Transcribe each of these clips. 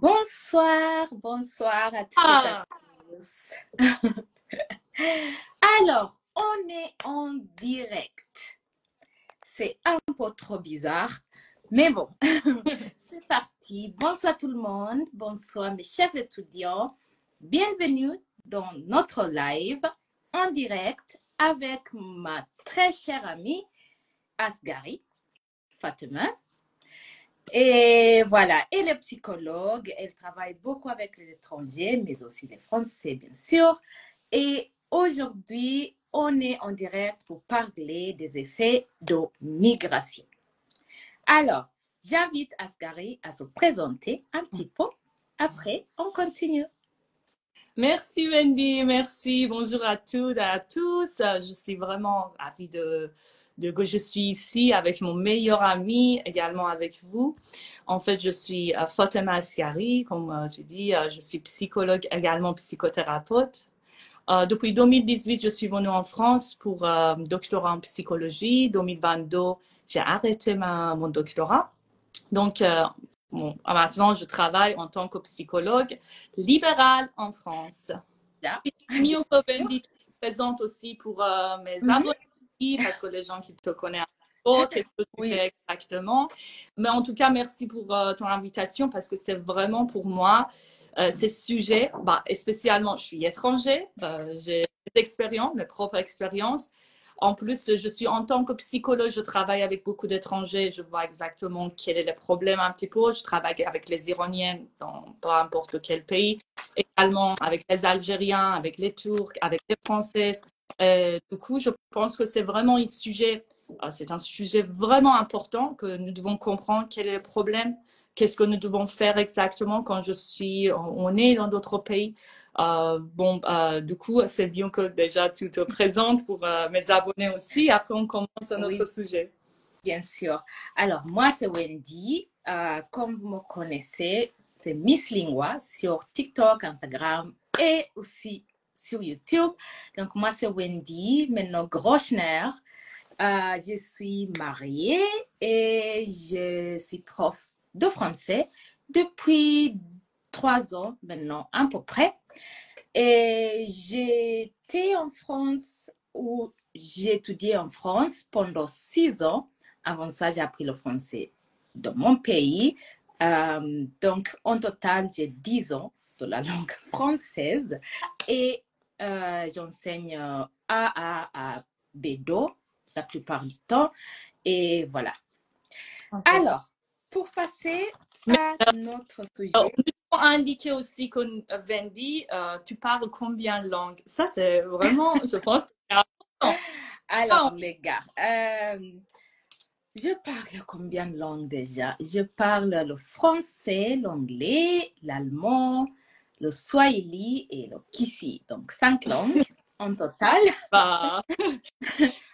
Bonsoir, bonsoir à toutes et à Ah, tous. Alors, on est en direct. C'est un peu trop bizarre, mais bon, c'est parti. Bonsoir tout le monde, bonsoir mes chers étudiants. Bienvenue dans notre live en direct avec ma très chère amie Asghari Fatima. Et voilà, elle est psychologue, elle travaille beaucoup avec les étrangers, mais aussi les Français, bien sûr. Et aujourd'hui, on est en direct pour parler des effets de migration. Alors, j'invite Asghari à se présenter un petit peu. Après, on continue. merci Wendy, merci. Bonjour à toutes et à tous. Je suis vraiment ravie de que je suis ici avec mon meilleur ami, également avec vous. En fait, je suis Fatima Asghari, comme tu dis. Je suis psychologue, également psychothérapeute. Depuis 2018, je suis venue en France pour doctorat en psychologie. 2022, j'ai arrêté mon doctorat. Donc, maintenant, je travaille en tant que psychologue libérale en France. Là, Et bien mieux que sûr. Wendy, tu te présentes aussi pour mes Mhm. abonnés, parce que les gens qui te connaissent un peu, qu'est-ce que tu Oui, fais exactement. Mais en tout cas, merci pour ton invitation, parce que c'est vraiment pour moi, ces sujets, et spécialement, je suis étranger, j'ai des expériences, mes propres expériences. En plus, je suis en tant que psychologue, je travaille avec beaucoup d'étrangers, je vois exactement quel est le problème un petit peu. Je travaille avec les Iraniens dans peu importe quel pays, également avec les Algériens, avec les Turcs, avec les Françaises. Du coup, je pense que c'est vraiment c'est un sujet vraiment important que nous devons comprendre quel est le problème, qu'est-ce que nous devons faire exactement quand on est dans d'autres pays. Du coup, c'est bien que déjà tu te présentes pour mes abonnés aussi. Après, on commence un autre oui, sujet. bien sûr. Alors, moi, c'est Wendy. Comme vous me connaissez, c'est Miss Lingua sur TikTok, Instagram et aussi sur YouTube. Donc, moi, c'est Wendy, maintenant Groschner. Je suis mariée et je suis prof de français depuis 3 ans maintenant, à peu près. Et j'étais en France où j'ai étudié en France pendant 6 ans. Avant ça, j'ai appris le français dans mon pays. Donc, en total, j'ai 10 ans de la langue française et j'enseigne à B2 la plupart du temps. Et voilà. Ok. Alors, pour passer Mais à notre nous sujet. devons indiquer aussi que Wendy, tu parles combien de langues? Ça, c'est vraiment, je pense que c'est important. Alors, Ah, les gars, je parle combien de langues déjà? Je parle le français, l'anglais, l'allemand, le swahili et le kissi. Donc, 5 langues en total. bah,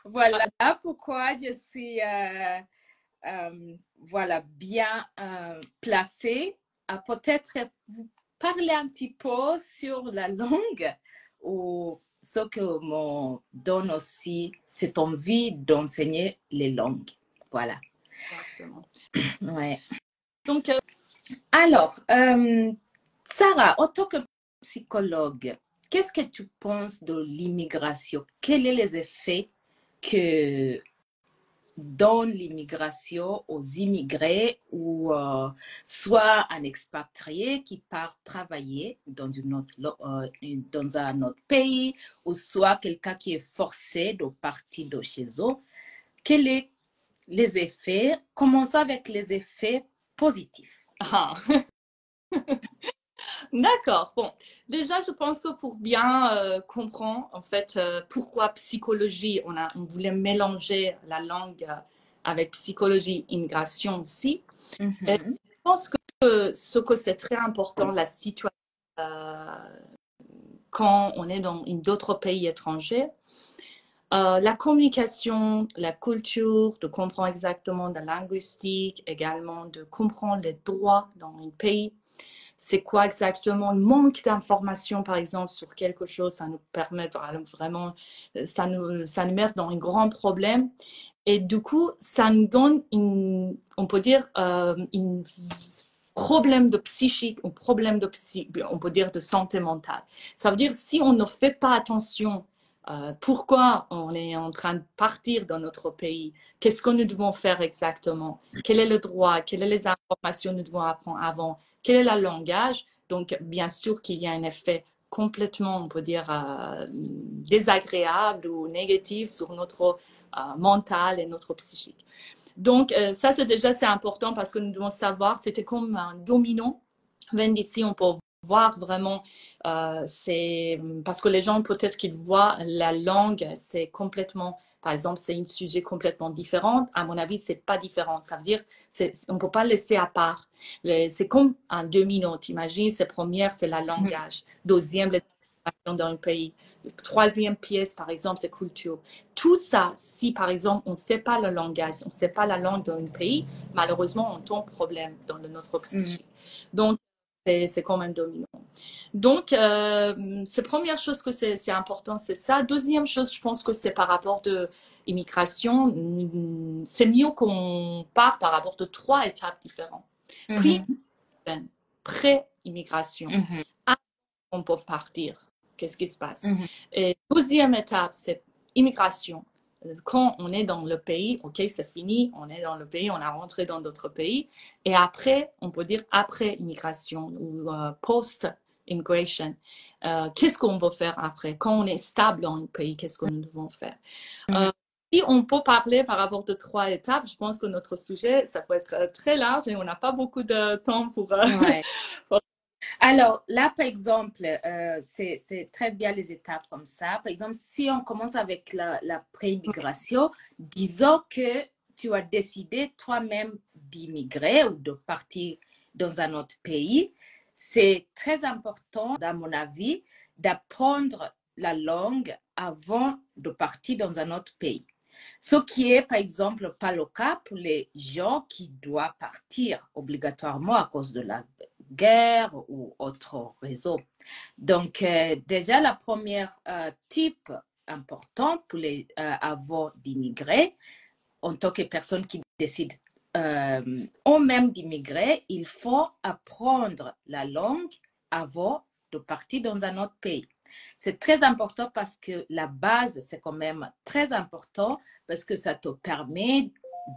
Voilà pourquoi je suis voilà, bien placée à peut-être vous parler un petit peu sur la langue ou ce que me donne aussi cette envie d'enseigner les langues. Voilà. exactement. Ouais. Donc, Alors, Sarah, en tant que psychologue, qu'est-ce que tu penses de l'immigration? Quels sont les effets que donne l'immigration aux immigrés ou soit un expatrié qui part travailler dans un autre pays ou soit quelqu'un qui est forcé de partir de chez eux? Quels sont les effets? Commençons avec les effets positifs. ah. D'accord. Bon, déjà, je pense que pour bien comprendre, en fait, pourquoi psychologie, on voulait mélanger la langue avec psychologie, immigration aussi. Et Mhm. je pense que ce que c'est très important, la situation euh, quand on est dans d'autres pays étrangers, la communication, la culture, de comprendre exactement la linguistique, également de comprendre les droits dans un pays. C'est quoi exactement le manque d'informations, par exemple, sur quelque chose, ça nous permet vraiment, ça nous met dans un grand problème. Et du coup, ça nous donne on peut dire, une problème de psychique ou problème de on peut dire de santé mentale. Ça veut dire si on ne fait pas attention pourquoi on est en train de partir dans notre pays, qu'est-ce que nous devons faire exactement, quel est le droit, quelles sont les informations que nous devons apprendre avant, quel est le langage. Donc, bien sûr qu'il y a un effet complètement, on peut dire, désagréable ou négatif sur notre mental et notre psychique. Donc, ça, c'est important parce que nous devons savoir, c'était comme un domino. D'ici, on peut voir vraiment, c'est parce que les gens, peut-être qu'ils voient la langue, c'est complètement, par exemple, c'est un sujet complètement différent. À mon avis, c'est pas différent. Ça veut dire, on peut pas le laisser à part. C'est comme un domino. T'imagines, c'est première, c'est le langage. Deuxième, les dans un pays. Troisième pièce, par exemple, c'est culture. Tout ça, si par exemple, on ne sait pas le langage, on ne sait pas la langue d'un pays, malheureusement, on tombe problème dans notre psychique. Donc, c'est comme un domino. Donc, c'est la première chose que c'est important, c'est ça. Deuxième chose, je pense que c'est par rapport de l'immigration. C'est mieux qu'on part par rapport de 3 étapes différentes. Puis, pré-immigration. On peut partir. Qu'est-ce qui se passe? Et deuxième étape, c'est immigration. Quand on est dans le pays, ok, c'est fini, on est dans le pays, on a rentré dans d'autres pays. Et après, on peut dire après immigration ou post-immigration. Qu'est-ce qu'on va faire après? Quand on est stable dans le pays, qu'est-ce que nous devons faire? Si on peut parler par rapport de 3 étapes, je pense que notre sujet, ça peut être très large et on n'a pas beaucoup de temps pour... pour... Alors, là, par exemple, c'est très bien les étapes comme ça. Par exemple, si on commence avec la pré-immigration, disons que tu as décidé toi-même d'immigrer ou de partir dans un autre pays. C'est très important, à mon avis, d'apprendre la langue avant de partir dans un autre pays. Ce qui est, par exemple, pas le cas pour les gens qui doivent partir obligatoirement à cause de la guerre ou autre raison. Donc, déjà, la première type important pour les avant d'immigrer, en tant que personne qui décide eux-mêmes d'immigrer, il faut apprendre la langue avant de partir dans un autre pays. C'est très important parce que la base, c'est quand même très important parce que ça te permet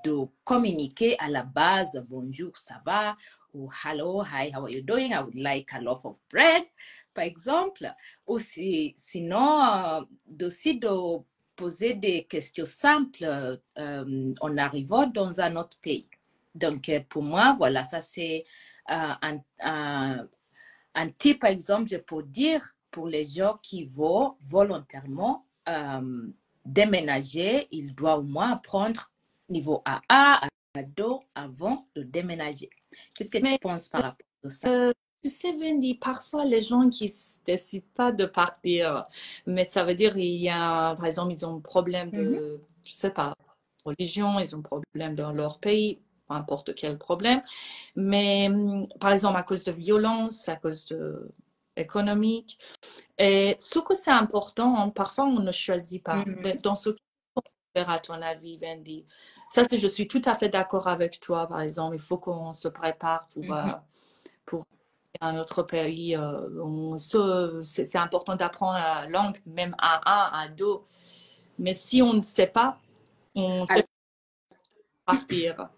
de communiquer à la base, bonjour, ça va, ou hello, hi, how are you doing? I would like a loaf of bread, par exemple. Ou sinon, aussi de poser des questions simples en arrivant dans un autre pays. Donc, pour moi, voilà, ça c'est un type, par exemple, je peux dire pour les gens qui vont volontairement déménager, ils doivent au moins apprendre niveau A1, A2 avant de déménager. Qu'est-ce que tu penses par rapport à ça? Tu sais, Wendy, parfois les gens qui ne décident pas de partir, mais ça veut dire il y a, par exemple, ils ont un problème de, je sais pas, religion, ils ont un problème dans leur pays, peu importe quel problème, mais par exemple à cause de violence, à cause de économique. Et ce que c'est important, parfois on ne choisit pas. Mais dans ce qu'il faut faire à ton avis, Wendy, ça je suis tout à fait d'accord avec toi, par exemple, il faut qu'on se prépare pour un autre pays. C'est important d'apprendre la langue, même à deux. Mais si on ne sait pas, on sait partir.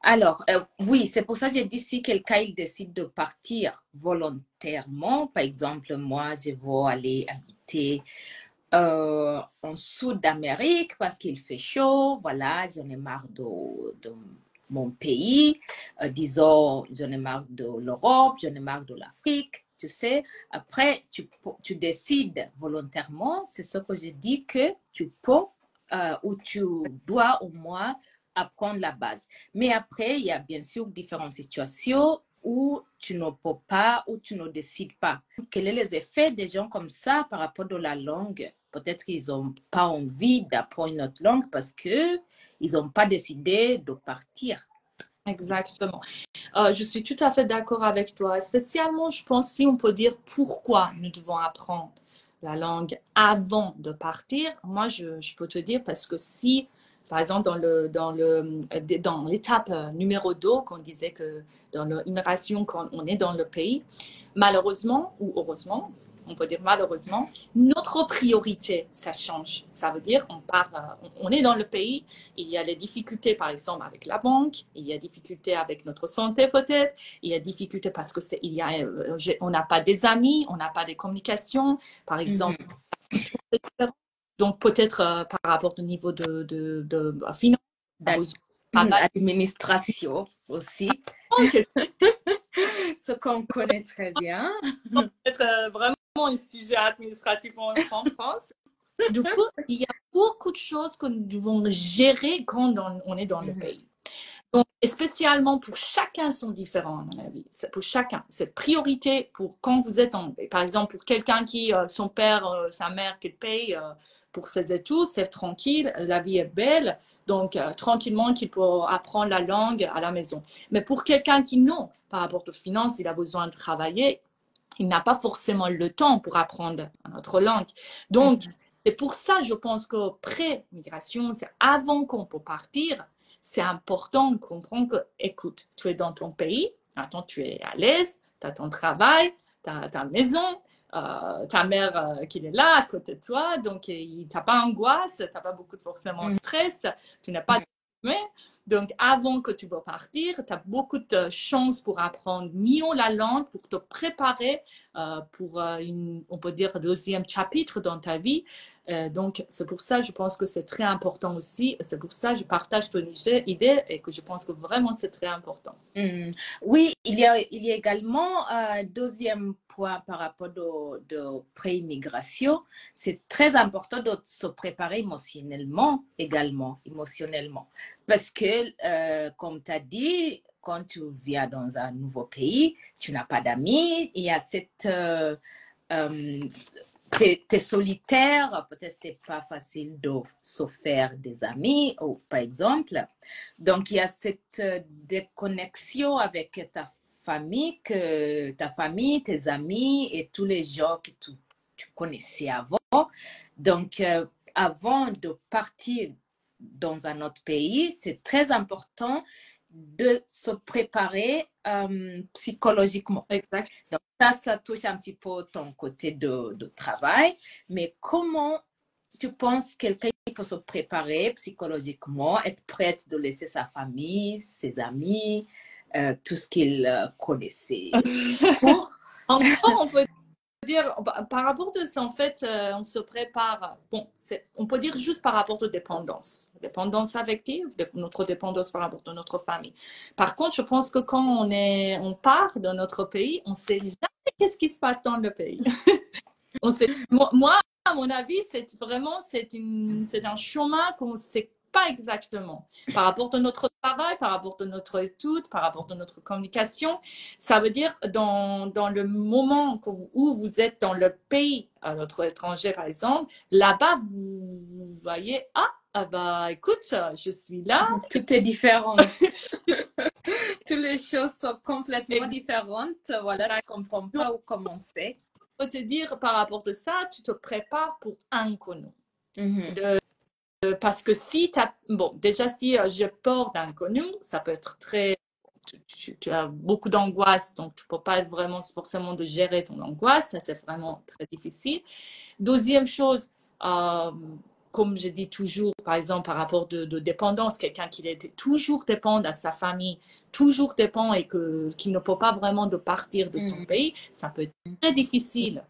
Alors, oui, c'est pour ça que j'ai dit si quelqu'un il décide de partir volontairement, par exemple, moi, je vais aller habiter en Sud d'Amérique parce qu'il fait chaud, voilà, j'en ai marre de mon pays, disons, j'en ai marre de l'Europe, j'en ai marre de l'Afrique, tu sais. Après, tu décides volontairement, c'est ce que je dis que tu peux ou tu dois au moins apprendre la base. Mais après, il y a bien sûr différentes situations où tu ne peux pas, où tu ne décides pas. Quels sont les effets des gens comme ça par rapport à la langue? Peut-être qu'ils n'ont pas envie d'apprendre une autre langue parce qu'ils n'ont pas décidé de partir. Exactement. Je suis tout à fait d'accord avec toi. Spécialement, je pense si on peut dire pourquoi nous devons apprendre la langue avant de partir. Moi, je peux te dire parce que si Par exemple, dans l'étape numéro 2, qu'on disait que dans l'immigration, quand on est dans le pays, malheureusement ou heureusement, on peut dire malheureusement, notre priorité, ça change. Ça veut dire on est dans le pays, il y a les difficultés, par exemple, avec la banque, il y a des difficultés avec notre santé peut-être, il y a des difficultés parce que on n'a pas des amis, on n'a pas des communications, par exemple. Donc, peut-être par rapport au niveau de finance, administration aussi, ce qu'on connaît très bien. Peut-être vraiment un sujet administratif en France. Du coup, il y a beaucoup de choses que nous devons gérer quand on est dans le pays. Donc, et spécialement pour chacun sont différents, à mon avis. Pour chacun, cette priorité pour quand vous êtes par exemple, pour quelqu'un qui, son père, sa mère qui paye pour ses études, c'est tranquille, la vie est belle. Donc, tranquillement, qu'il peut apprendre la langue à la maison. Mais pour quelqu'un qui, non, par rapport aux finances, il a besoin de travailler, il n'a pas forcément le temps pour apprendre une autre langue. Donc, c'est pour ça, je pense que pré-migration, c'est avant qu'on peut partir, c'est important de comprendre que, écoute, tu es dans ton pays, attends, tu es à l'aise, tu as ton travail, tu as ta maison, ta mère qui est là à côté de toi, donc tu n'as pas angoisse, tu n'as pas beaucoup de forcément stress, tu n'as pas de... Donc, avant que tu vas partir, tu as beaucoup de chances pour apprendre mieux la langue, pour te préparer pour on peut dire, deuxième chapitre dans ta vie. Donc, c'est pour ça, je pense que c'est très important aussi. C'est pour ça que je partage ton idée et que je pense que vraiment, c'est très important. Oui, il y a également un deuxième point par rapport de pré-immigration. C'est très important de se préparer émotionnellement également, Parce que, comme tu as dit, quand tu viens dans un nouveau pays, tu n'as pas d'amis, il y a cette... t'es solitaire, peut-être c'est pas facile de se faire des amis, ou, par exemple. Donc, il y a cette déconnexion avec ta famille, tes amis et tous les gens que tu connaissais avant. Donc, avant de partir dans un autre pays, c'est très important de se préparer psychologiquement. Exact. Donc, ça touche un petit peu ton côté de travail. Mais comment tu penses quelqu'un peut se préparer psychologiquement, être prête de laisser sa famille, ses amis, tout ce qu'il connaissait pour... Encore, on peut dire, par rapport de ça, en fait, on se prépare. Bon, on peut dire juste par rapport aux dépendances. Dépendance affective, notre dépendance par rapport à notre famille. Par contre, je pense que quand on part de notre pays, on ne sait jamais qu'est-ce qui se passe dans le pays. Moi, à mon avis, c'est un chemin qu'on ne sait pas exactement. Par rapport à notre travail, par rapport à notre étude, par rapport à notre communication, ça veut dire dans le moment où vous êtes dans le pays, à notre étranger par exemple, là-bas, vous voyez, bah écoute, je suis là. Tout est différent. Toutes les choses sont complètement différentes. Voilà, tu ne comprends pas où commencer. Je peux te dire par rapport à ça, tu te prépares pour inconnu. Parce que si tu as, bon, déjà si j'ai peur d'inconnu, ça peut être très, tu as beaucoup d'angoisse, donc tu ne peux pas vraiment forcément de gérer ton angoisse, ça c'est vraiment très difficile. Deuxième chose, comme je dis toujours, par exemple, par rapport de dépendance, quelqu'un qui est toujours dépend à sa famille, toujours dépend et qui ne peut pas vraiment de partir de son pays, ça peut être très difficile.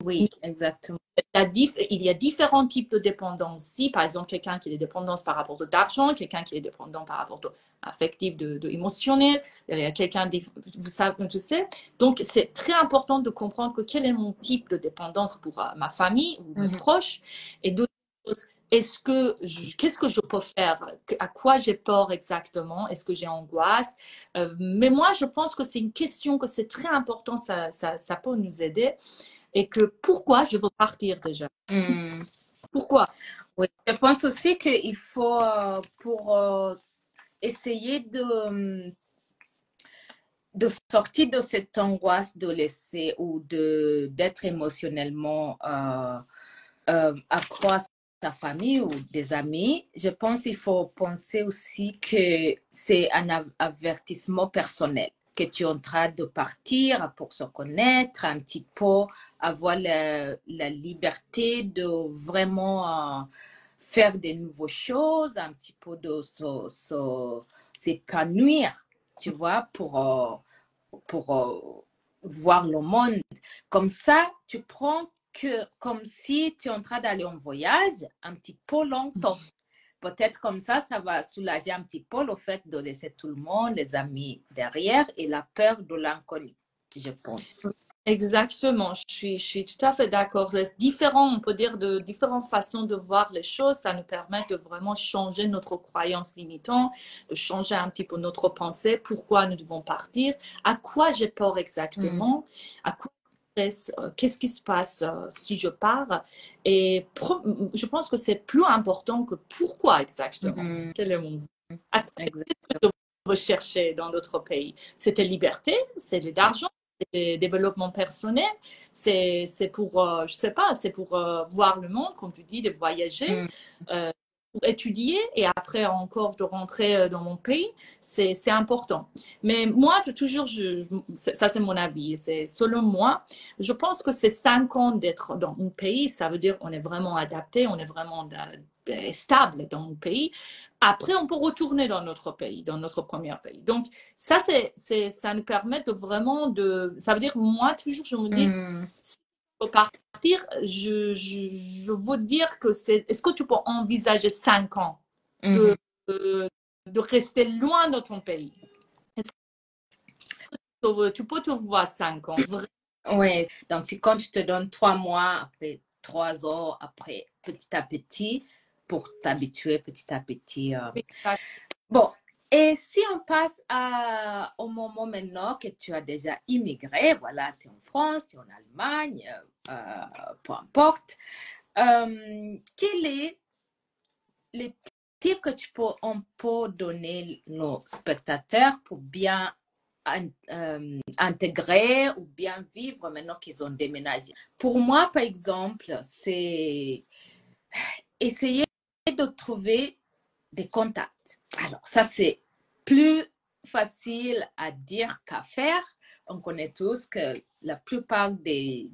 Oui, exactement. Il y a différents types de dépendance aussi. Par exemple, quelqu'un qui est dépendant par rapport à l'argent, quelqu'un qui est dépendant par rapport à affectif, émotionnel, il y a quelqu'un, vous savez, je sais. Donc, c'est très important de comprendre quel est mon type de dépendance pour ma famille ou mes proches. Et d'autres choses, qu'est-ce que je peux faire? À quoi j'ai peur exactement? Est-ce que j'ai angoisse? Mais moi, je pense que c'est une question que c'est très important, ça peut nous aider. Et que pourquoi je veux partir déjà? Pourquoi? Oui, je pense aussi qu'il faut, pour essayer de sortir de cette angoisse de laisser ou d'être émotionnellement accroître sa famille ou des amis, je pense qu'il faut penser aussi que c'est un avertissement personnel, que tu es en train de partir pour se connaître, un petit peu avoir la liberté de vraiment faire des nouvelles choses, un petit peu de s'épanouir, tu vois, pour voir le monde. Comme ça, tu prends que comme si tu es en train d'aller en voyage un petit peu longtemps. Peut-être comme ça va soulager un petit peu le fait de laisser tout le monde, les amis derrière et la peur de l'inconnu, je pense. Exactement, je suis tout à fait d'accord. C'est différent, on peut dire, de différentes façons de voir les choses. Ça nous permet de vraiment changer notre croyance limitante, de changer un petit peu notre pensée. Pourquoi nous devons partir? À quoi j'ai peur exactement? À quoi qu'est-ce qui se passe si je pars? Et je pense que c'est plus important que pourquoi exactement. Quel est mon but? À quoi est-ce que je veux chercher dans notre pays? C'était liberté, c'est l'argent, c'est développement personnel, c'est pour, je sais pas, c'est pour voir le monde, comme tu dis, de voyager. Pour étudier et après encore de rentrer dans mon pays, c'est important. Mais moi, toujours, ça c'est mon avis, c'est selon moi, je pense que c'est 5 ans d'être dans un pays, ça veut dire on est vraiment adapté, on est vraiment stable dans le pays. Après, on peut retourner dans notre pays, dans notre premier pays. Donc, ça, ça nous permet de vraiment ça veut dire, moi, toujours, je me dis, partir, je veux dire que est-ce que tu peux envisager 5 ans de rester loin de ton pays? Est-ce que tu peux te voir 5 ans? Oui, donc si quand tu te donnes 3 mois, après 3 ans, après petit à petit, pour t'habituer petit à petit. Bon, et si on passe au moment maintenant que tu as déjà immigré, voilà, tu es en France, tu es en Allemagne, peu importe, quel est le type que on peut donner nos spectateurs pour bien intégrer ou bien vivre maintenant qu'ils ont déménagé? Pour moi, par exemple, c'est essayer de trouver des contacts. Alors, ça, c'est plus facile à dire qu'à faire. On connaît tous que la plupart des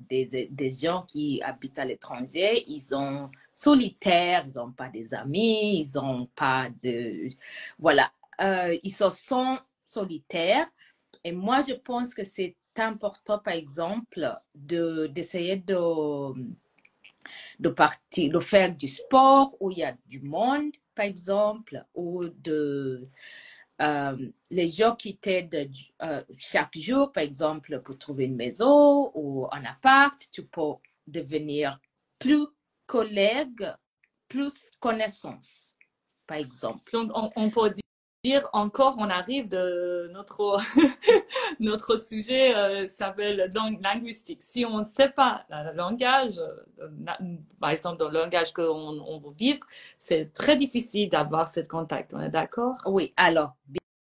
gens qui habitent à l'étranger, ils sont solitaires, ils n'ont pas des amis, ils n'ont pas de... Voilà, ils se sont solitaires. Et moi, je pense que c'est important, par exemple, d'essayer de partir, de faire du sport où il y a du monde, par exemple, ou les gens qui t'aident chaque jour, par exemple, pour trouver une maison ou un appart, tu peux devenir plus collègue, plus connaissance, par exemple. Donc, on peut dire encore, on arrive de notre, notre sujet s'appelle linguistique. Si on ne sait pas le langage, par exemple, dans le langage qu'on veut vivre, c'est très difficile d'avoir ce contact. On est d'accord? Oui, alors,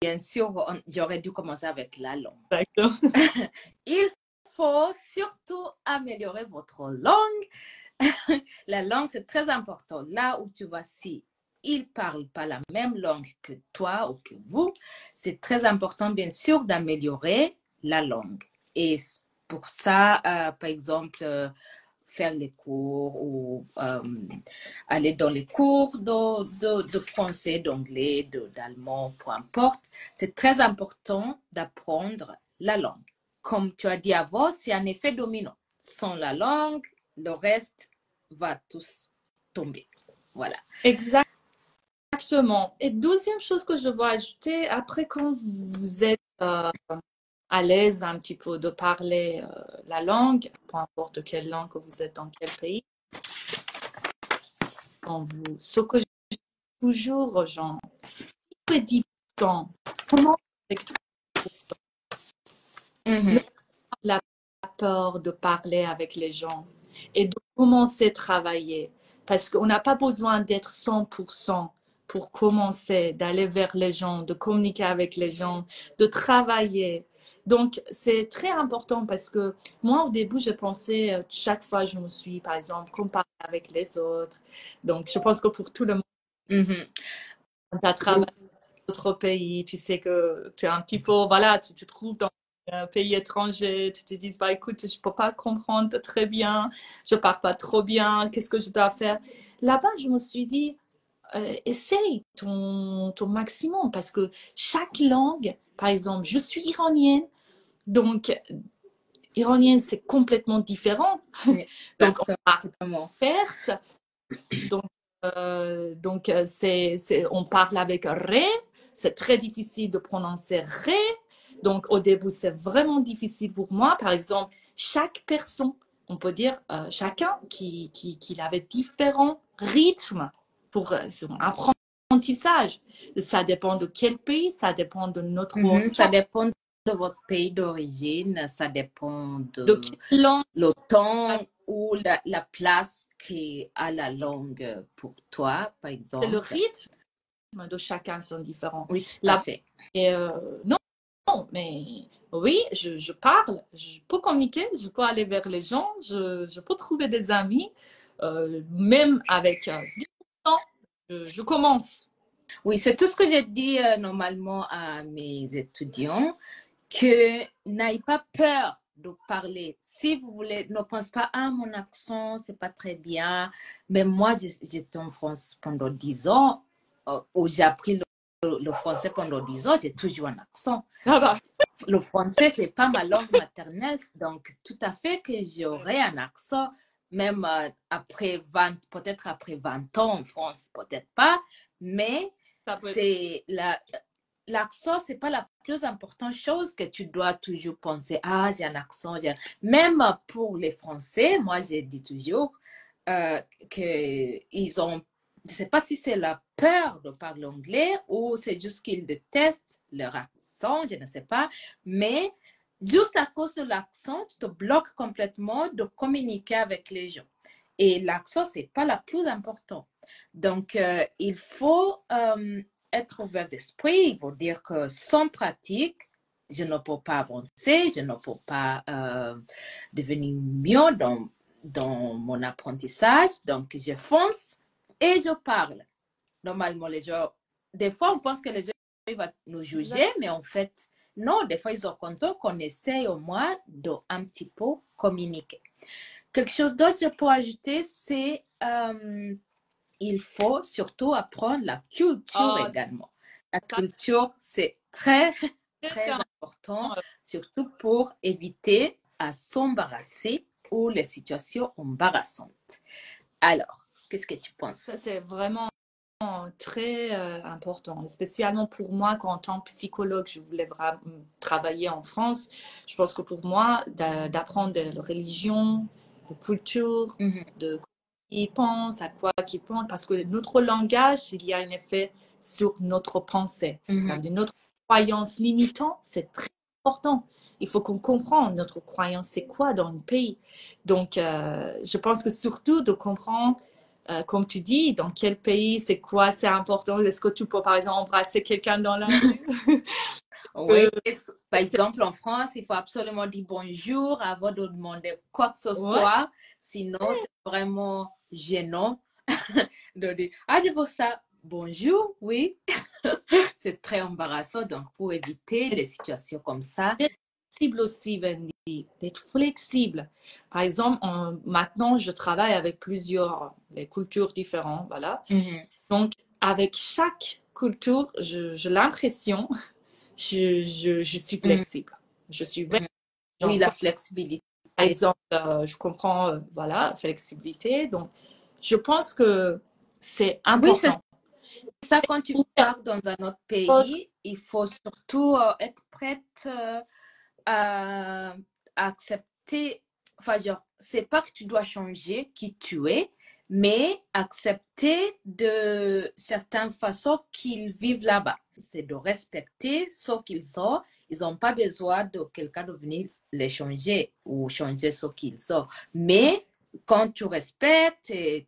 bien sûr, j'aurais dû commencer avec la langue. D'accord. Il faut surtout améliorer votre langue. La langue, c'est très important. Là où tu vas, si ils ne parlent pas la même langue que toi ou que vous, c'est très important, bien sûr, d'améliorer la langue. Et pour ça, par exemple, faire les cours ou aller dans les cours de français, d'anglais, d'allemand, peu importe. C'est très important d'apprendre la langue. Comme tu as dit avant, c'est un effet dominant. Sans la langue, le reste va tous tomber. Voilà. Exactement. Et deuxième chose que je veux ajouter, après quand vous êtes à l'aise un petit peu de parler la langue, peu importe quelle langue que vous êtes dans quel pays, ce que je dis toujours aux gens, si tu 10%, comment avec toi, la peur de parler avec les gens et de commencer à travailler, parce qu'on n'a pas besoin d'être 100% pour commencer, d'aller vers les gens, de communiquer avec les gens, de travailler. Donc, c'est très important parce que moi, au début, je pensais, chaque fois, je me suis, par exemple, comparée avec les autres. Donc, je pense que pour tout le monde, Mhm. quand tu as travaillé dans d'autres pays, tu sais que tu es un petit peu, voilà, tu te trouves dans un pays étranger, tu te dis, bah, écoute, je peux pas comprendre très bien, je parle pas trop bien, qu'est-ce que je dois faire? Là-bas, je me suis dit, essaye ton maximum parce que chaque langue, par exemple, je suis iranienne, donc iranienne, c'est complètement différent. Donc, on parle Exactement. perse, donc, on parle avec ré, c'est très difficile de prononcer ré. Donc, au début, c'est vraiment difficile pour moi. Par exemple, chaque personne, on peut dire chacun qui avait différents rythmes pour son apprentissage. Ça dépend de quel pays, ça dépend de notre Ça dépend de votre pays d'origine, ça dépend de de quelle langue. le temps ou la place qui a la langue pour toi, par C'est le exemple. rythme de chacun sont différents. Oui, tout à Là, fait. et non, non, mais oui, je parle, je peux communiquer, je peux aller vers les gens, je peux trouver des amis, même avec 10 ans, je commence. Oui, c'est tout ce que j'ai dit normalement à mes étudiants, que n'ayez pas peur de parler. Si vous voulez, ne pensez pas, ah, mon accent, c'est pas très bien. Mais moi, j'étais en France pendant 10 ans, où j'ai appris le français pendant 10 ans, j'ai toujours un accent. Ah bah, Le français, c'est pas ma langue maternelle, donc tout à fait que j'aurai un accent, même après 20, peut-être après 20 ans en France, peut-être pas, mais ça peut être. c'est l'accent, c'est pas la plus importante chose que tu dois toujours penser, ah, j'ai un accent, même pour les Français, moi, j'ai dit toujours qu'ils ont, je sais pas si c'est la peur de parler anglais ou c'est juste qu'ils détestent leur accent, je ne sais pas, mais juste à cause de l'accent, tu te bloques complètement de communiquer avec les gens. Et l'accent, c'est pas la plus importante. Donc, il faut être ouvert d'esprit. Il faut dire que sans pratique, je ne peux pas avancer, je ne peux pas devenir mieux dans mon apprentissage. Donc, je fonce et je parle. Normalement, les gens, des fois, on pense que les gens vont nous juger, mais en fait, non, des fois, ils sont contents qu'on essaye au moins de un petit peu communiquer. Quelque chose d'autre que je peux ajouter, c'est il faut surtout apprendre la culture Oh, également. La ça, culture, c'est très, c'est très très important, important. surtout pour éviter à s'embarrasser ou les situations embarrassantes. Alors, qu'est-ce que tu Ça, penses? c'est vraiment très important, spécialement pour moi, quand en tant que psychologue, je voulais vraiment travailler en France. Je pense que pour moi, d'apprendre de la religion, de culture, Mhm, de quoi ils pensent, à quoi ils pensent, parce que notre langage, il y a un effet sur notre pensée. Ça mhm. veut dire notre croyance limitante, c'est très important. Il faut qu'on comprenne notre croyance, c'est quoi dans le pays. Donc, je pense que surtout de comprendre comme tu dis, dans quel pays, c'est quoi, c'est important. Est-ce que tu peux, par exemple, embrasser quelqu'un dans la rue? Oui, par C'est- exemple, en France, il faut absolument dire bonjour avant de demander quoi que ce Ouais, soit. Sinon, c'est vraiment gênant de dire, ah, je veux ça. Bonjour, oui. C'est très embarrassant. Donc, pour éviter des situations comme ça. d'être flexible aussi, Wendy, d'être flexible. Par exemple, maintenant, je travaille avec plusieurs les cultures différentes, voilà. Mhm, Donc, avec chaque culture, j'ai l'impression, je suis mhm, flexible. Je suis mhm. Oui, la j'entends, flexibilité. par exemple, je comprends, voilà, flexibilité. Donc, je pense que c'est Oui, c'est important. ça. Quand tu pars dans un autre pays, il faut surtout être prête à accepter, enfin, genre, c'est pas que tu dois changer qui tu es, mais accepter de certaines façons qu'ils vivent là-bas. C'est de respecter ce qu'ils sont. Ils n'ont pas besoin de quelqu'un de venir les changer ou changer ce qu'ils sont. Mais quand tu respectes et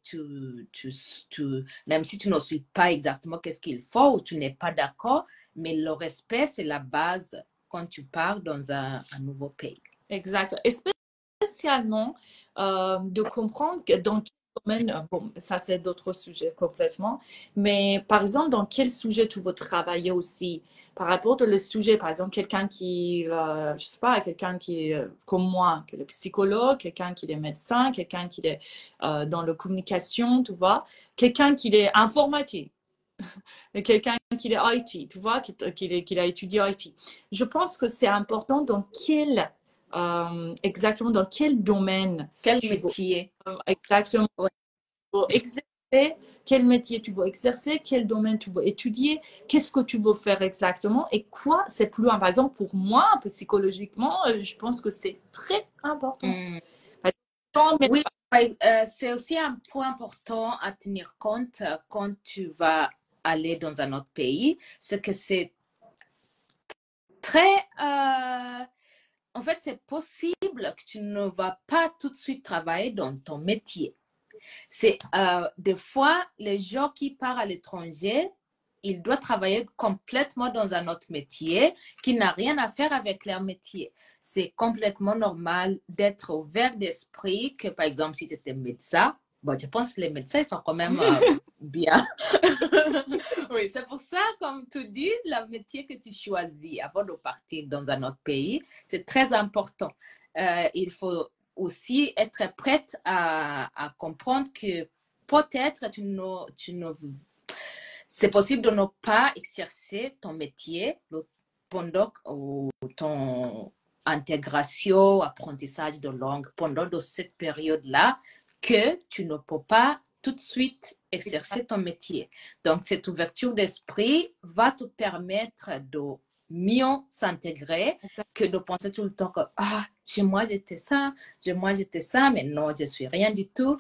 même si tu ne suis pas exactement qu'est-ce qu'il faut ou tu n'es pas d'accord, mais le respect, c'est la base quand tu pars dans un nouveau pays. Exact. Et spécialement de comprendre que dans quel domaine, bon, ça c'est d'autres sujets complètement, mais par exemple, dans quel sujet tu veux travailler aussi? Par rapport au sujet, par exemple, quelqu'un qui, je sais pas, quelqu'un qui est comme moi, qui est psychologue, quelqu'un qui est médecin, quelqu'un qui est dans la communication, tu vois, quelqu'un qui est informatique, quelqu'un qui est IT, tu vois, qui a étudié IT. Je pense que c'est important dans quel exactement dans quel domaine Quel tu veux métier? exactement Ouais. exercer, quel métier tu veux exercer, quel domaine tu veux étudier, qu'est-ce que tu veux faire exactement et quoi c'est plus important. Par exemple, pour moi, psychologiquement, je pense que c'est très important. Oui, c'est aussi un point important à tenir compte quand tu vas aller dans un autre pays, c'est que c'est très en fait, c'est possible que tu ne vas pas tout de suite travailler dans ton métier. C'est des fois, les gens qui partent à l'étranger, ils doivent travailler complètement dans un autre métier qui n'a rien à faire avec leur métier. C'est complètement normal d'être ouvert d'esprit que, par exemple, si tu étais médecin, bon, je pense que les médecins ils sont quand même bien. Oui, c'est pour ça, comme tu dis, le métier que tu choisis avant de partir dans un autre pays, c'est très important. Il faut aussi être prête à comprendre que peut-être c'est possible de ne pas exercer ton métier pendant ton intégration, apprentissage de langue, pendant de cette période-là, que tu ne peux pas tout de suite exercer ton métier. Donc, cette ouverture d'esprit va te permettre de mieux s'intégrer que de penser tout le temps que moi j'étais ça, mais non, je suis rien du tout.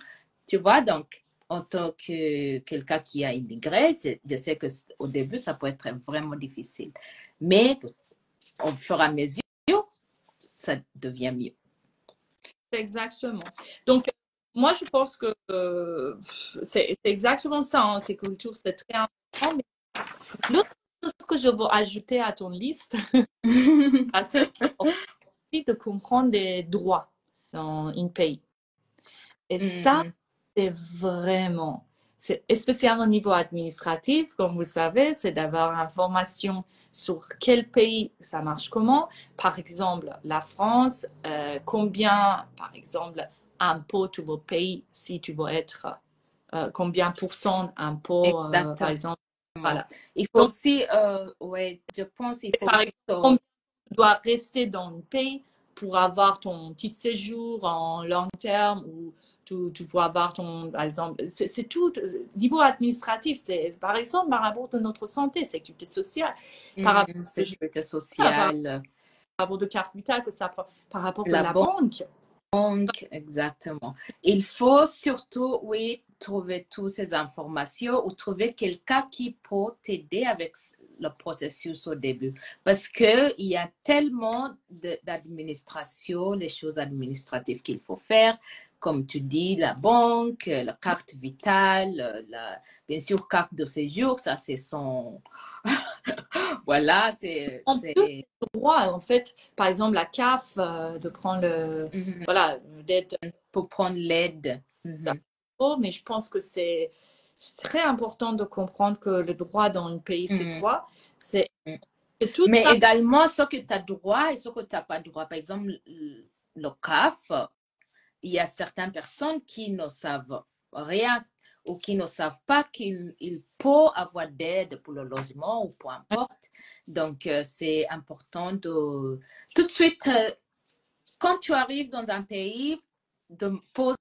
Tu vois, donc, en tant que quelqu'un qui a immigré, je sais qu'au début, ça peut être vraiment difficile. Mais au fur et à mesure, ça devient mieux. C'est exactement. Donc, moi, je pense que c'est exactement ça. Hein, ces cultures, c'est très important. Mais l'autre chose que je veux ajouter à ton liste, c'est de comprendre les droits dans un pays. Et ça, c'est vraiment, c'est spécialement au niveau administratif, comme vous savez, c'est d'avoir information sur quel pays ça marche comment. Par exemple, la France, combien, par exemple, impôts tu veux payer si tu veux être, combien pourcent d'impôts, par exemple. Voilà. Il faut aussi, ouais, je pense, il faut par aussi exemple, combien tu dois rester dans le pays pour avoir ton petit séjour en long terme ou tu peux avoir ton, par exemple, c'est tout, niveau administratif, c'est par exemple par rapport à notre santé, sécurité sociale, par rapport à sécurité sociale, par rapport de carte vitale, que ça, par rapport à la la banque. Exactement. Il faut surtout, oui, trouver toutes ces informations ou trouver quelqu'un qui peut t'aider avec le processus au début. Parce qu'il y a tellement d'administration, les choses administratives qu'il faut faire. Comme tu dis, la banque, la carte vitale, bien sûr, carte de séjour, ça c'est son... Voilà, c'est... En plus, c'est droit, en fait, par exemple, la CAF, de prendre le, voilà, d'être pour prendre l'aide. Mais je pense que c'est très important de comprendre que le droit dans un pays, c'est quoi? C'est tout Mais ça. également, ce que tu as droit et ce que tu n'as pas droit. Par exemple, le CAF, il y a certaines personnes qui ne savent rien ou qui ne savent pas qu'ils peuvent avoir d'aide pour le logement ou peu importe. Donc, c'est important de tout de suite, quand tu arrives dans un pays, de poser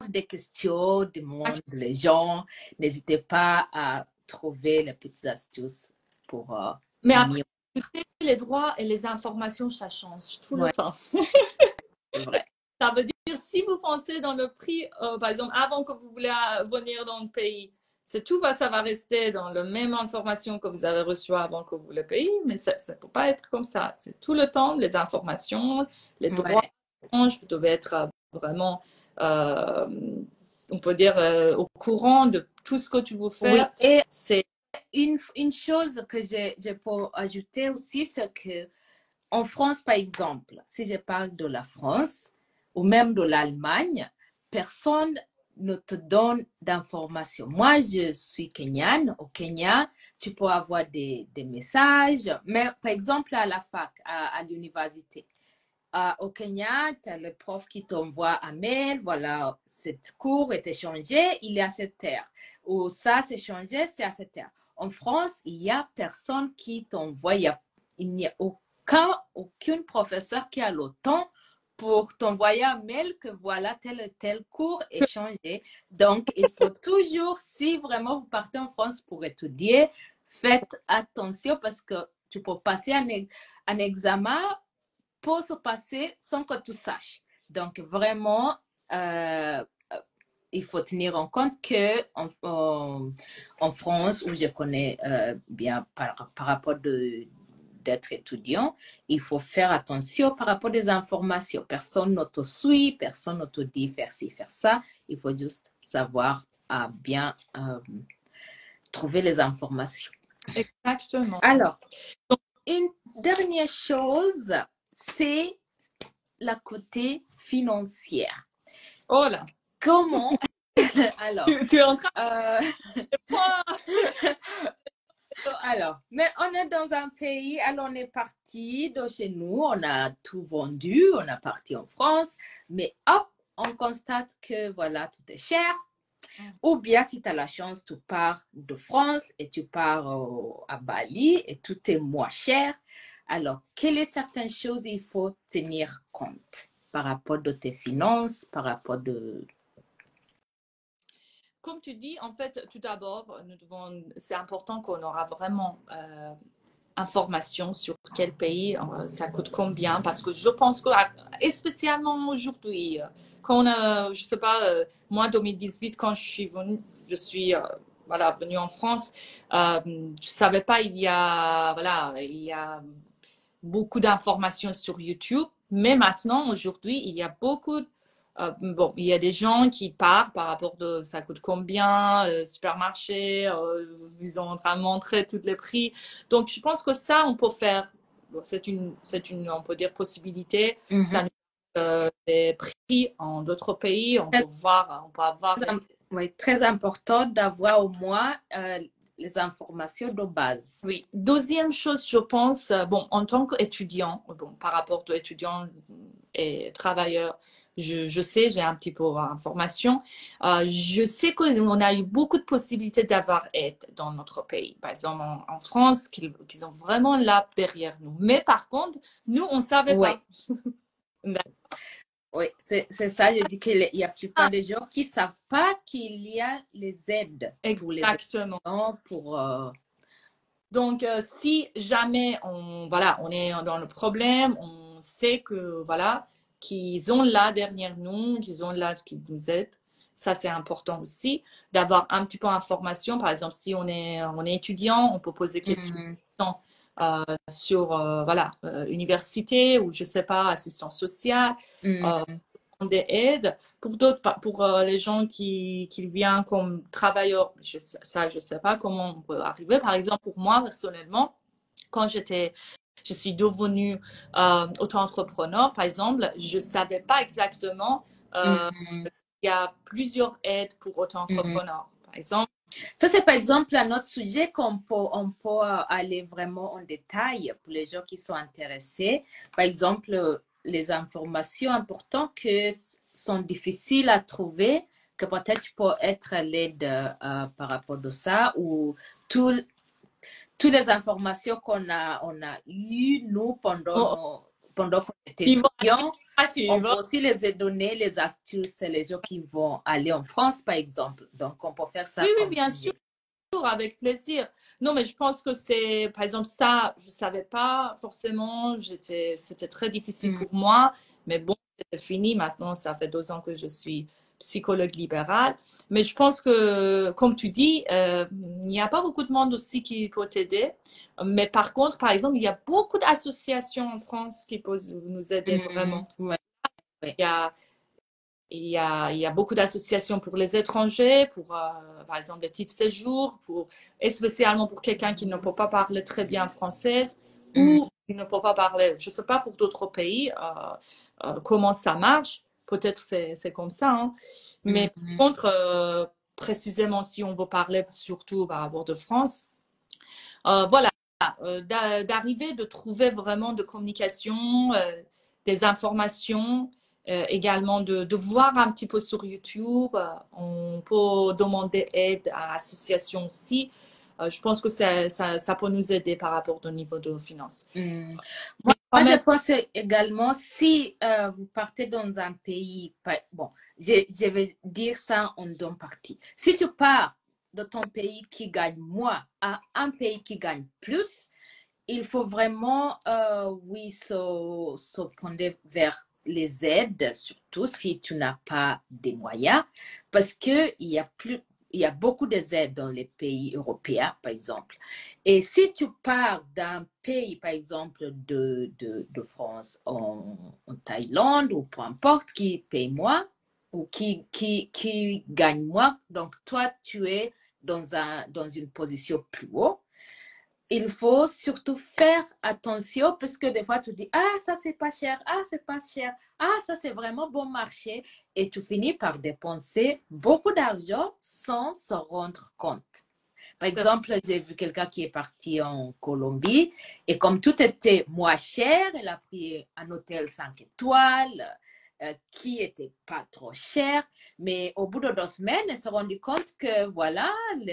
des questions, demande les gens. N'hésitez pas à trouver les petites astuces pour Mais après, tu sais, les droits et les informations, ça change tout le temps. C'est vrai. Ça veut dire, si vous pensez dans le prix, par exemple, avant que vous voulez venir dans le pays, c'est tout, ça va rester dans la même information que vous avez reçue avant que vous le payiez, mais ça ne peut pas être comme ça. C'est tout le temps, les informations, les droits changent. Vous devez être vraiment on peut dire, au courant de tout ce que tu veux Oui, faire. et C'est une chose que j'ai pour ajouter aussi, c'est que en France, par exemple, si je parle de la France ou même de l'Allemagne, personne ne te donne d'informations. Moi, je suis kenyane. Au Kenya, tu peux avoir des messages, mais par exemple à la fac, à l'université. Au Kenya, tu as le prof qui t'envoie un mail, voilà, cette cours est échangé, il est à cette heure. Ou ça, c'est changé, c'est à cette heure. En France, il n'y a personne qui t'envoie, il n'y a aucun professeur qui a le temps pour t'envoyer un mail que voilà, tel et tel cours est changé. Donc, il faut toujours, si vraiment vous partez en France pour étudier, faites attention parce que tu peux passer un examen peut se passer sans que tu saches. Donc, vraiment, il faut tenir en compte que en France, où je connais bien par rapport d'être étudiant, il faut faire attention par rapport des informations. Personne ne te suit, personne ne te dit faire ci, faire ça. Il faut juste savoir bien trouver les informations. exactement. Alors, une dernière chose, c'est la côté financière. Oh là, Comment alors, tu es en train euh, de moi. alors, mais on est dans un pays, alors on est parti de chez nous, on a tout vendu, on est parti en France, mais hop, on constate que voilà, tout est cher. Ou bien si tu as la chance, tu pars de France et tu pars à Bali et tout est moins cher. Alors, quelles sont certaines choses il faut tenir compte par rapport de tes finances, par rapport de... Comme tu dis, en fait, tout d'abord, c'est important qu'on aura vraiment information sur quel pays, ça coûte combien, parce que je pense que, et spécialement aujourd'hui, quand je sais pas, moi 2018, quand je suis voilà, venue en France, je savais pas, voilà, il y a beaucoup d'informations sur YouTube, mais maintenant, aujourd'hui, il y a beaucoup bon, il y a des gens qui parlent par rapport de ça coûte combien, supermarché, ils ont en train de montrer tous les prix. Donc, je pense que ça, on peut faire. Bon, on peut dire, possibilité. Ça nous des prix en d'autres pays. On peut voir, on peut avoir. Oui, très important d'avoir au moins les informations de base. Oui. Deuxième chose, je pense, bon, en tant qu'étudiant, bon, par rapport aux étudiants et travailleurs, je sais, j'ai un petit peu d'informations. Je sais qu'on a eu beaucoup de possibilités d'avoir aide dans notre pays. Par exemple, en France, qu'ils ont vraiment là derrière nous. Mais par contre, nous, on ne savait pas. Oui, c'est ça, je dis qu'il y a plupart des gens qui ne savent pas qu'il y a les aides pour les étudiants, pour... Donc, si jamais voilà, on est dans le problème, on sait que, voilà, qu'ils ont là derrière nous, qu'ils ont là qui nous aident. Ça, c'est important aussi d'avoir un petit peu d'information. Par exemple, si on est étudiant, on peut poser des questions sur, voilà, université ou, je sais pas, assistance sociale. Des aides pour d'autres, pour les gens qui viennent comme travailleurs. Je sais pas comment on peut arriver. Par exemple, pour moi, personnellement, quand je suis devenue auto-entrepreneur, par exemple, je savais pas exactement. Il y a plusieurs aides pour auto-entrepreneurs. Par exemple, ça, c'est par exemple un autre sujet on peut aller vraiment en détail pour les gens qui sont intéressés. Par exemple, les informations importantes que sont difficiles à trouver, que peut-être peut être l'aide par rapport à ça, ou toutes les informations qu'on on a eues, nous, pendant qu'on était étudiants. On peut aussi les donner, les astuces, les gens qui vont aller en France, par exemple. Donc, on peut faire ça oui, comme bien sujet. sûr, avec plaisir. Non, mais je pense que c'est, par exemple, ça, je savais pas forcément. C'était très difficile pour moi. Mais bon, c'est fini maintenant. Ça fait 2 ans que je suis psychologue libérale. Mais je pense que, comme tu dis, il n'y a pas beaucoup de monde aussi qui peut t'aider. Mais par contre, par exemple, il y a beaucoup d'associations en France qui peuvent nous aider vraiment. Ouais. Il y a il y a beaucoup d'associations pour les étrangers, pour, par exemple, les titres de séjour, et spécialement pour quelqu'un qui ne peut pas parler très bien français ou qui ne peut pas parler, je ne sais pas, pour d'autres pays, comment ça marche. Peut-être c'est comme ça. Hein. Mais par contre, précisément, si on veut parler surtout par rapport de France, voilà, d'arriver, de trouver vraiment de communication, des informations, également de voir un petit peu sur YouTube. On peut demander aide à l'association aussi. Je pense que ça peut nous aider par rapport au niveau de finances. Moi, je pense également, si vous partez dans un pays, bon, je vais dire ça en deux parties. Si tu pars de ton pays qui gagne moins à un pays qui gagne plus, il faut vraiment, oui, se prendre vers les aides, surtout si tu n'as pas des moyens, parce qu'il y a il y a beaucoup d'aides dans les pays européens, par exemple. Et si tu pars d'un pays, par exemple, de France en Thaïlande ou peu importe, qui paye moins ou qui gagne moins, donc toi, tu es dans une position plus haute. Il faut surtout faire attention parce que des fois tu dis ah ça c'est pas cher, ah c'est pas cher, ah ça c'est vraiment bon marché et tu finis par dépenser beaucoup d'argent sans s'en rendre compte. Par exemple, j'ai vu quelqu'un qui est parti en Colombie et comme tout était moins cher, elle a pris un hôtel 5 étoiles qui était pas trop cher. Mais au bout de 2 semaines, elle s'est rendue compte que voilà,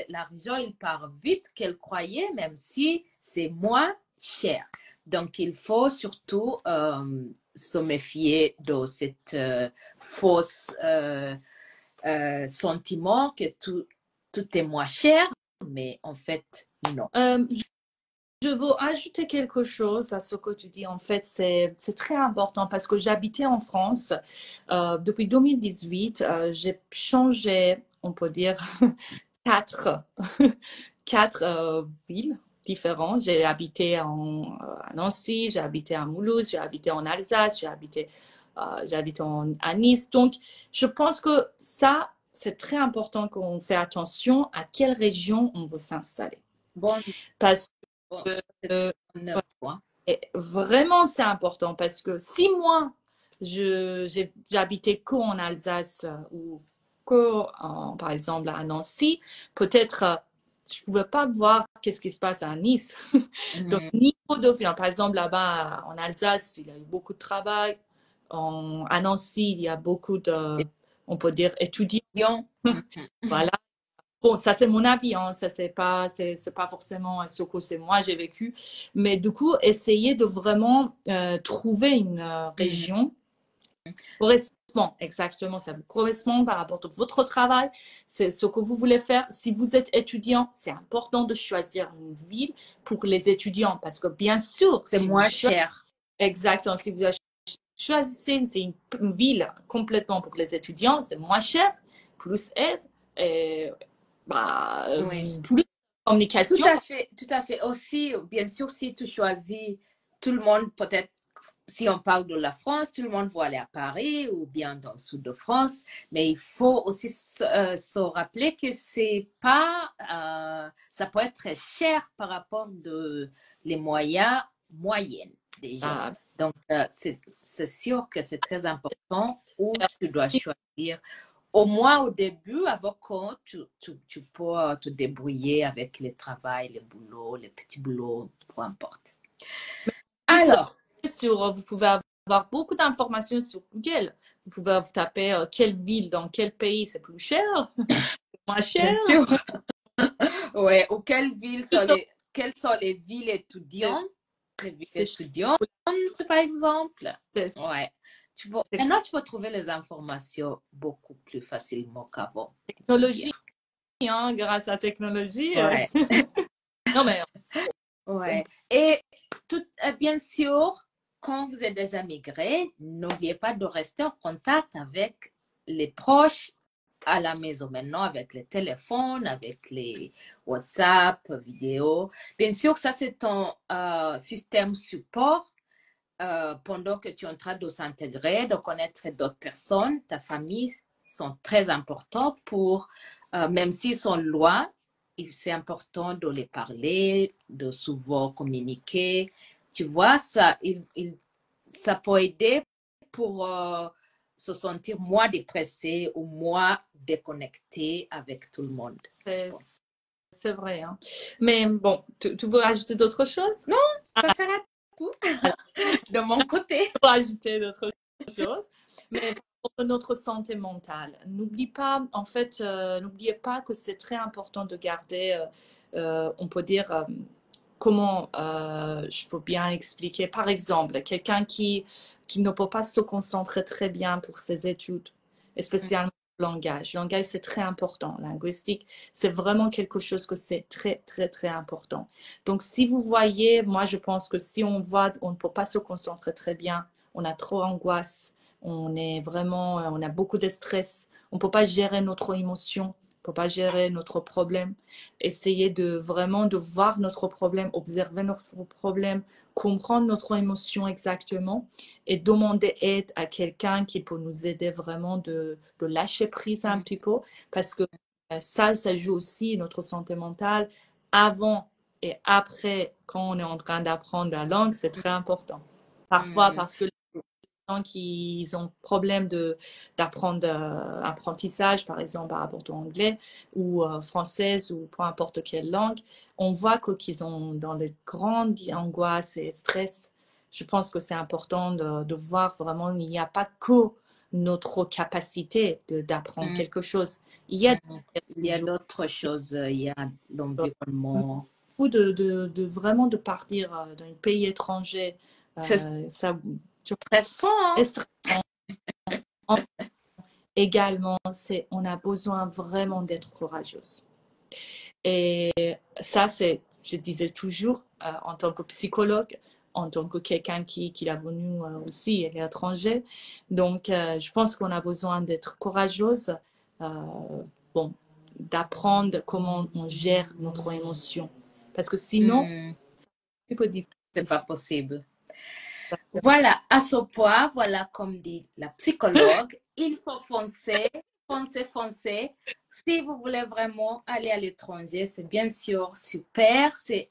l'argent, il part vite qu'elle croyait, même si c'est moins cher. Donc, il faut surtout se méfier de cette fausse sentiment que tout est moins cher, mais en fait, non. Je veux ajouter quelque chose à ce que tu dis. En fait, c'est très important parce que j'habitais en France depuis 2018. J'ai changé, on peut dire, quatre, quatre villes différentes. J'ai habité à Nancy, j'ai habité à Mulhouse, j'ai habité en Alsace, j'ai habité à Nice. Donc, je pense que ça, c'est très important qu'on fait attention à quelle région on veut s'installer. Bon. Parce vraiment, c'est important parce que si moi, j'habitais qu'en Alsace ou que, par exemple, à Nancy, peut-être je ne pouvais pas voir qu'est-ce qui se passe à Nice. Donc, niveau de vie, par exemple, là-bas en Alsace, il y a eu beaucoup de travail. À Nancy, il y a beaucoup de, on peut dire, étudiants. Voilà. Bon, ça c'est mon avis, hein. Ça c'est pas forcément ce que moi j'ai vécu, mais du coup essayer de vraiment trouver une région correspond exactement, ça vous correspond par rapport à votre travail, c'est ce que vous voulez faire. Si vous êtes étudiant, c'est important de choisir une ville pour les étudiants parce que bien sûr, c'est moins cher. Exactement, si vous choisissez une ville complètement pour les étudiants, c'est moins cher, plus aide. Et oui. Plus de communication. Tout à fait. Aussi, bien sûr, si tu choisis, tout le monde, peut-être, si on parle de la France, tout le monde va aller à Paris ou bien dans le sud de France, mais il faut aussi se rappeler que c'est pas, ça peut être très cher par rapport de les moyens moyennes des gens. Donc, c'est sûr que c'est très important où tu dois choisir. Au moins au début, avant quand tu peux te débrouiller avec le travail, les boulots, les petits boulots, peu importe. Alors, vous pouvez avoir beaucoup d'informations sur Google. Vous pouvez vous taper quelle ville, dans quel pays c'est plus cher, moins cher. Bien sûr. Ouais, ou quelles sont les villes étudiantes, par exemple. Ouais. Maintenant, tu peux trouver les informations beaucoup plus facilement qu'avant. Technologie, hein, grâce à la technologie. Ouais. Non, mais... Ouais. Et bien sûr, quand vous êtes déjà migré, n'oubliez pas de rester en contact avec les proches à la maison maintenant, avec les téléphones, avec les WhatsApp, vidéos. Bien sûr, ça c'est ton système support pendant que tu es en train de s'intégrer, de connaître d'autres personnes, ta famille sont très importants pour, même s'ils sont loin, c'est important de les parler, de souvent communiquer. Tu vois, ça peut aider pour se sentir moins dépressé ou moins déconnecté avec tout le monde. C'est vrai. Hein. Mais bon, tu veux ajouter d'autres choses? Non, ça sera tout de mon côté. Je peux ajouter d'autres choses. Mais pour notre santé mentale, n'oubliez pas, en fait, n'oubliez pas que c'est très important de garder, on peut dire, comment je peux bien expliquer. Par exemple, quelqu'un qui ne peut pas se concentrer très bien pour ses études, et spécialement le langage. Le langage, c'est très important. Linguistique, c'est vraiment quelque chose que c'est très, très, très important. Donc, si vous voyez, moi, je pense que si on voit, on ne peut pas se concentrer très bien, on a trop d'angoisse, on a beaucoup de stress, on ne peut pas gérer notre émotion, on ne peut pas gérer notre problème. Essayer de vraiment de voir notre problème, observer notre problème, comprendre notre émotion exactement et demander aide à quelqu'un qui peut nous aider vraiment de lâcher prise un petit peu parce que ça joue aussi notre santé mentale avant et après quand on est en train d'apprendre la langue, c'est très important. Parfois parce que qui ont problème d'apprendre apprentissage, par exemple par rapport au anglais ou française ou peu importe quelle langue, on voit qu'ils ont dans les grandes angoisses et stress. Je pense que c'est important de voir vraiment il n'y a pas que notre capacité d'apprendre quelque chose. Il y a d'autres choses, il y a l'environnement. Ou de vraiment de partir dans un pays étranger, ça stressant. Également, on a besoin vraiment d'être courageuse. Et ça, je disais toujours, en tant que psychologue, en tant que quelqu'un qui est venu aussi à l'étranger. Donc, je pense qu'on a besoin d'être courageuse, d'apprendre comment on gère notre émotion. Parce que sinon, c'est pas possible. Voilà, à ce point, voilà, comme dit la psychologue, il faut foncer, foncer, foncer. Si vous voulez vraiment aller à l'étranger, c'est bien sûr super, c'est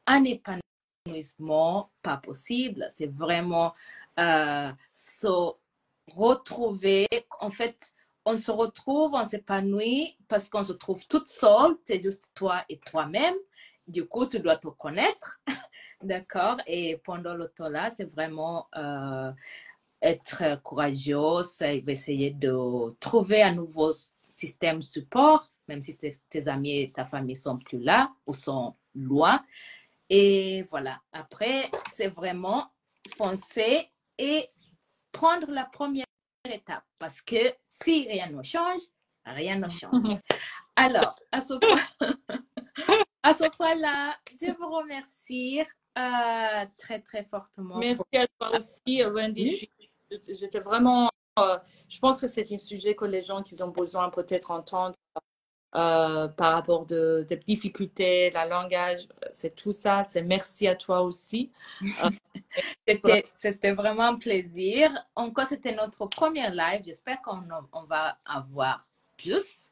un épanouissement pas possible, c'est vraiment se retrouver, en fait, on se retrouve, on s'épanouit parce qu'on se trouve toute seule, c'est juste toi et toi-même. Du coup, tu dois te connaître, d'accord? Et pendant le temps-là, c'est vraiment être courageuse, essayer de trouver un nouveau système support, même si tes amis et ta famille sont plus là ou sont loin. Et voilà, après, c'est vraiment foncer et prendre la première étape parce que si rien ne change, rien ne change. Alors, à ce point-là, je vous remercie très, très fortement. Merci à toi aussi, Wendy. J'étais vraiment... je pense que c'est un sujet que les gens qui ont besoin peut-être entendre par rapport des difficultés, le langage, c'est tout ça. C'est merci à toi aussi. C'était vraiment un plaisir. Encore, c'était notre premier live. J'espère qu'on va avoir plus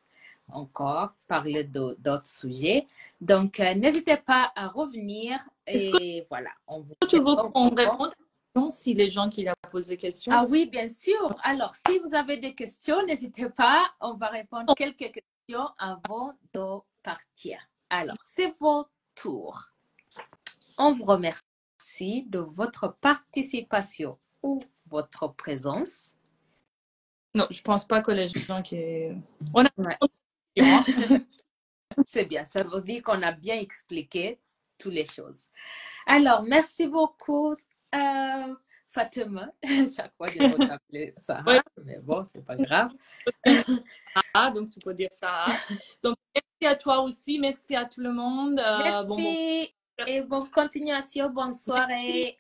encore, parler d'autres sujets. Donc, n'hésitez pas à revenir et voilà. Tu veux qu'on réponde si les gens qui ont posé des questions? Ah oui, bien sûr. Alors, si vous avez des questions, n'hésitez pas. On va répondre quelques questions avant de partir. Alors, c'est votre tour. On vous remercie de votre participation ou votre présence. Non, je pense pas que les gens qui... On a... C'est bien, ça veut dire qu'on a bien expliqué toutes les choses. Alors, merci beaucoup, Fatima. Chaque fois, je vais t'appeler Sarah, mais bon, c'est pas grave. Donc, tu peux dire ça. Donc, merci à toi aussi. Merci à tout le monde. Merci et bonne continuation. Bonne soirée.